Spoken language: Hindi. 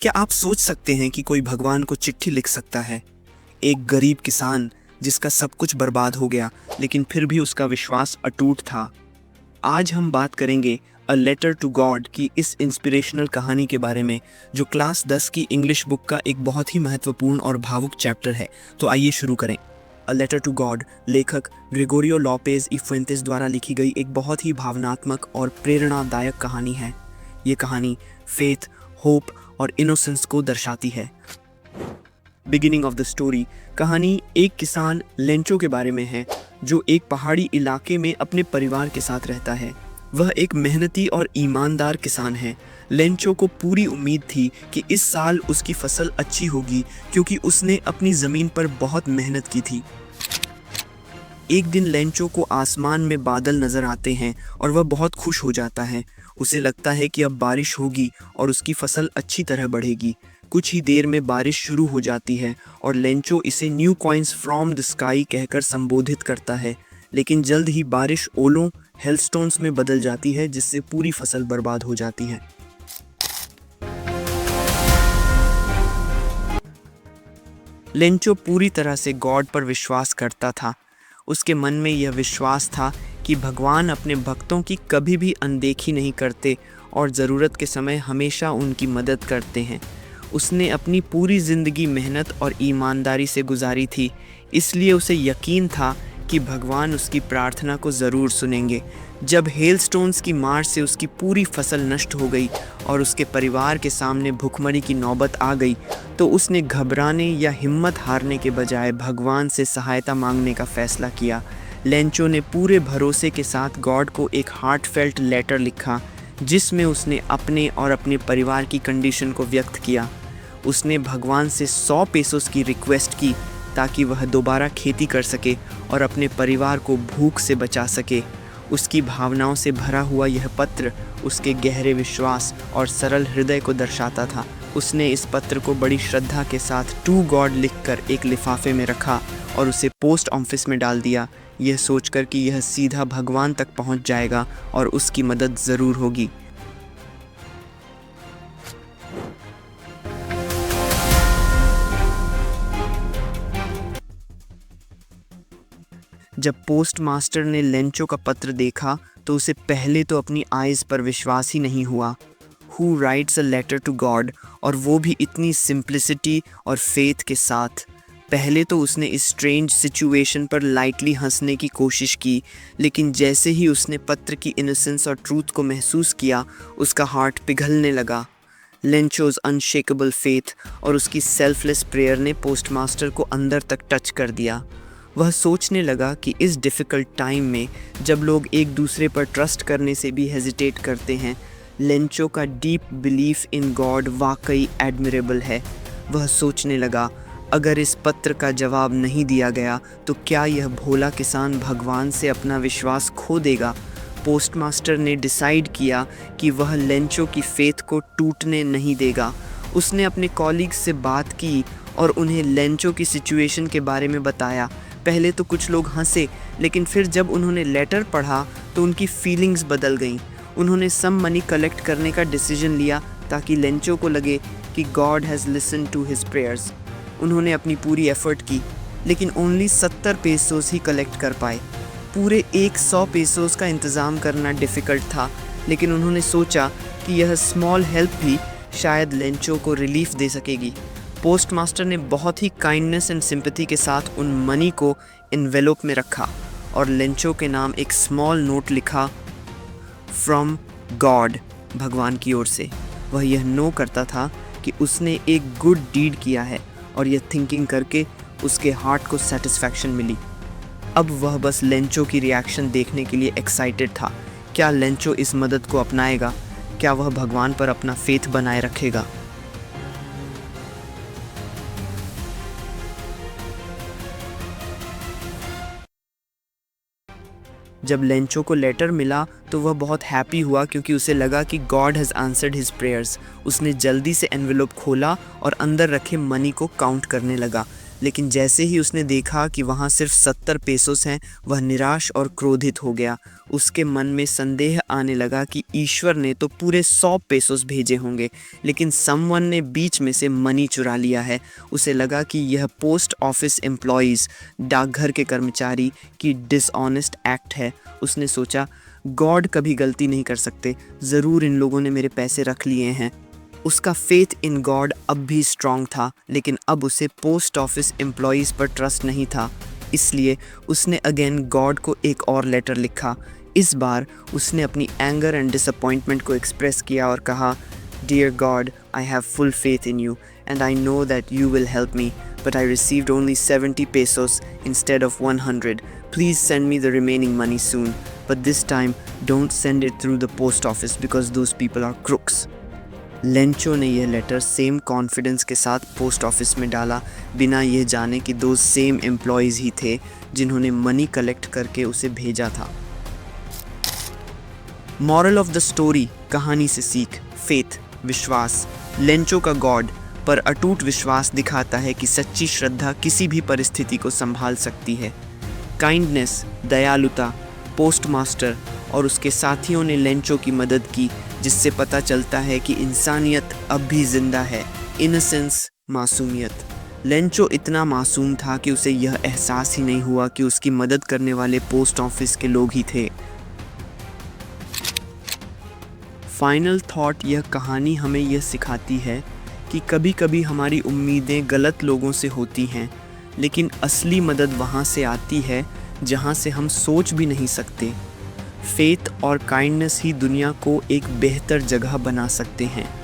क्या आप सोच सकते हैं कि कोई भगवान को चिट्ठी लिख सकता है? एक गरीब किसान जिसका सब कुछ बर्बाद हो गया, लेकिन फिर भी उसका विश्वास अटूट था। आज हम बात करेंगे अ लेटर टू गॉड की इस इंस्पिरेशनल कहानी के बारे में, जो क्लास 10 की इंग्लिश बुक का एक बहुत ही महत्वपूर्ण और भावुक चैप्टर है। तो आइए शुरू करें। अ लेटर टू गॉड लेखक ग्रेगोरियो लोपेज ई फुएंतेस द्वारा लिखी गई एक बहुत ही भावनात्मक और प्रेरणादायक कहानी है। ये कहानी फेथ, होप और इनोसेंस को दर्शाती है। Beginning of the story. कहानी एक किसान लेंचो के बारे में है, जो एक पहाड़ी इलाके में अपने परिवार के साथ रहता है। वह एक मेहनती और ईमानदार किसान है। लेंचो को पूरी उम्मीद थी कि इस साल उसकी फसल अच्छी होगी, क्योंकि उसने अपनी ज़मीन पर बहुत मेहनत की थी। एक दिन लेंचो को आसमान में बादल नजर आते हैं और वह बहुत खुश हो जाता है। उसे लगता है कि अब बारिश होगी और उसकी फसल अच्छी तरह बढ़ेगी। कुछ ही देर में बारिश शुरू हो जाती है और लेंचो इसे new coins from the sky कहकर संबोधित करता है, लेकिन जल्द ही बारिश ओलों, हेलस्टोन्स में बदल जाती है, जिससे पूरी फसल बर्बाद हो जाती है। लेंचो पूरी तरह से गॉड पर विश्वास करता था। उसके मन में यह विश्वास था कि भगवान अपने भक्तों की कभी भी अनदेखी नहीं करते और ज़रूरत के समय हमेशा उनकी मदद करते हैं। उसने अपनी पूरी ज़िंदगी मेहनत और ईमानदारी से गुजारी थी, इसलिए उसे यकीन था कि भगवान उसकी प्रार्थना को ज़रूर सुनेंगे। जब हेलस्टोन्स की मार से उसकी पूरी फसल नष्ट हो गई और उसके परिवार के सामने भुखमरी की नौबत आ गई, तो उसने घबराने या हिम्मत हारने के बजाय भगवान से सहायता मांगने का फैसला किया। लेंचो ने पूरे भरोसे के साथ गॉड को एक हार्टफेल्ट लेटर लिखा, जिसमें उसने अपने और अपने परिवार की कंडीशन को व्यक्त किया। उसने भगवान से 100 पेसोस की रिक्वेस्ट की, ताकि वह दोबारा खेती कर सके और अपने परिवार को भूख से बचा सके। उसकी भावनाओं से भरा हुआ यह पत्र उसके गहरे विश्वास और सरल हृदय को दर्शाता था। उसने इस पत्र को बड़ी श्रद्धा के साथ टू गॉड लिखकर एक लिफाफे में रखा और उसे पोस्ट ऑफिस में डाल दिया, यह सोचकर कि यह सीधा भगवान तक पहुंच जाएगा और उसकी मदद ज़रूर होगी। जब पोस्ट मास्टर ने लेंचो का पत्र देखा, तो उसे पहले तो अपनी आइज़ पर विश्वास ही नहीं हुआ। Who writes a letter to God, और वो भी इतनी सिंप्लिसिटी और फेथ के साथ। पहले तो उसने इस स्ट्रेंज सिचुएशन पर लाइटली हंसने की कोशिश की, लेकिन जैसे ही उसने पत्र की इनोसेंस और ट्रूथ को महसूस किया, उसका हार्ट पिघलने लगा। लेंचोज अनशेकेबल फेथ और उसकी सेल्फलेस प्रेयर ने पोस्टमास्टर को अंदर तक टच कर दिया। वह सोचने लगा कि इस डिफ़िकल्ट टाइम में, जब लोग एक दूसरे पर ट्रस्ट करने से भी हेजिटेट करते हैं, लेंचो का डीप बिलीफ इन गॉड वाकई एडमिरेबल है। वह सोचने लगा, अगर इस पत्र का जवाब नहीं दिया गया तो क्या यह भोला किसान भगवान से अपना विश्वास खो देगा। पोस्टमास्टर ने डिसाइड किया कि वह लेंचो की फेथ को टूटने नहीं देगा। उसने अपने कॉलीग्स से बात की और उन्हें लेंचो की सिचुएशन के बारे में बताया। पहले तो कुछ लोग हंसे, लेकिन फिर जब उन्होंने लेटर पढ़ा तो उनकी फीलिंग्स बदल गईं। उन्होंने सम मनी कलेक्ट करने का डिसीजन लिया, ताकि लेंचो को लगे कि God has listen to his prayers. उन्होंने अपनी पूरी एफर्ट की, लेकिन ओनली 70 पेसोस ही कलेक्ट कर पाए। पूरे 100 पेसोस का इंतज़ाम करना डिफ़िकल्ट था, लेकिन उन्होंने सोचा कि यह स्मॉल हेल्प भी शायद लेंचो को रिलीफ दे सकेगी। पोस्टमास्टर ने बहुत ही काइंडनेस एंड सिंपैथी के साथ उन मनी को एनवेलोप में रखा और लेंचो के नाम एक स्मॉल नोट लिखा, फ्रॉम गॉड, भगवान की ओर से। वह यह नो करता था कि उसने एक गुड डीड किया है, और यह थिंकिंग करके उसके हार्ट को सेटिस्फैक्शन मिली। अब वह बस लेंचो की रिएक्शन देखने के लिए एक्साइटेड था। क्या लेंचो इस मदद को अपनाएगा? क्या वह भगवान पर अपना फेथ बनाए रखेगा? जब लेंचो को लेटर मिला तो वह बहुत हैप्पी हुआ, क्योंकि उसे लगा कि God has answered his prayers. उसने जल्दी से एनवेलोप खोला और अंदर रखे मनी को काउंट करने लगा। लेकिन जैसे ही उसने देखा कि वहाँ सिर्फ 70 पेसोस हैं, वह निराश और क्रोधित हो गया। उसके मन में संदेह आने लगा कि ईश्वर ने तो पूरे 100 पेसोस भेजे होंगे, लेकिन समवन ने बीच में से मनी चुरा लिया है। उसे लगा कि यह पोस्ट ऑफिस एम्प्लॉयज़, डाकघर के कर्मचारी की डिसऑनेस्ट एक्ट है। उसने सोचा, गॉड कभी गलती नहीं कर सकते, ज़रूर इन लोगों ने मेरे पैसे रख लिए हैं। उसका फेथ इन गॉड अब भी स्ट्रांग था, लेकिन अब उसे पोस्ट ऑफिस एम्प्लॉयज़ पर ट्रस्ट नहीं था। इसलिए उसने अगेन गॉड को एक और लेटर लिखा। इस बार उसने अपनी एंगर एंड डिसअपॉइंटमेंट को एक्सप्रेस किया और कहा, dear God, I have full faith in you and I know that you will help me, but I received only 70 pesos instead of 100. Please send me the remaining money soon. But this time, don't send it through the post office because those people are crooks. Lencho ने यह लेटर सेम कॉन्फिडेंस के साथ पोस्ट ऑफिस में डाला, बिना यह जाने कि दो सेम एम्प्लॉयज़ ही थे जिन्होंने मनी कलेक्ट करके उसे भेजा था। मॉरल ऑफ द स्टोरी, कहानी से सीख, फेथ, विश्वास। लेंचो का गॉड पर अटूट विश्वास दिखाता है कि सच्ची श्रद्धा किसी भी परिस्थिति को संभाल सकती है। काइंडनेस, दयालुता, पोस्टमास्टर और उसके साथियों ने लेंचो की मदद की, जिससे पता चलता है कि इंसानियत अब भी जिंदा है। इनोसेंस, मासूमियत। लेंचो इतना मासूम था कि उसे यह एहसास ही नहीं हुआ कि उसकी मदद करने वाले पोस्ट ऑफिस के लोग ही थे। फाइनल थॉट, यह कहानी हमें यह सिखाती है कि कभी कभी हमारी उम्मीदें गलत लोगों से होती हैं, लेकिन असली मदद वहाँ से आती है जहाँ से हम सोच भी नहीं सकते। फेथ और काइंडनेस ही दुनिया को एक बेहतर जगह बना सकते हैं।